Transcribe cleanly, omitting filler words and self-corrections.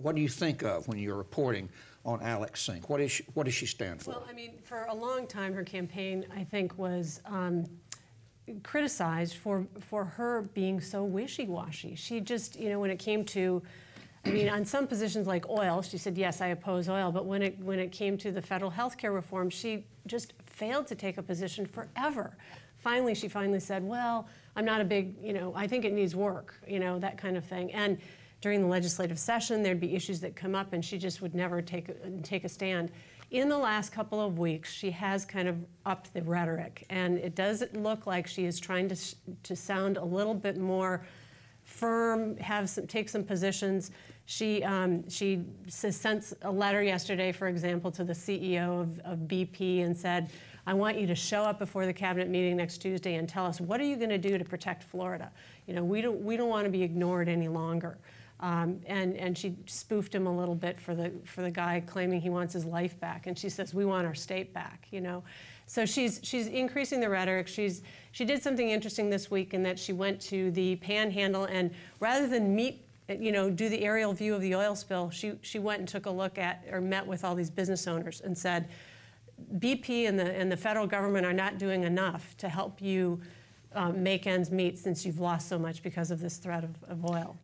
What do you think of when you're reporting on Alex Sink? What does she stand for? Well, I mean, for a long time, her campaign, I think, was criticized for her being so wishy-washy. She just, you know, when it came to, I mean, on some positions like oil, she said, yes, I oppose oil, but when it came to the federal health care reform, she just failed to take a position forever. Finally, she said, well, I'm not a big, you know, I think it needs work, you know, that kind of thing. And during the legislative session, there'd be issues that come up, and she just would never take a stand. In the last couple of weeks, she has kind of upped the rhetoric, and it does look like she is trying to sound a little bit more firm, take some positions. She sent a letter yesterday, for example, to the CEO of BP and said, I want you to show up before the cabinet meeting next Tuesday and tell us, what are you going to do to protect Florida? You know, we don't want to be ignored any longer. And she spoofed him a little bit for the guy claiming he wants his life back, and she says, we want our state back, you know. So she's increasing the rhetoric. She did something interesting this week in that she went to the Panhandle, and rather than do the aerial view of the oil spill, she went and took a look at, or met with all these business owners and said, BP and the federal government are not doing enough to help you make ends meet since you've lost so much because of this threat of oil.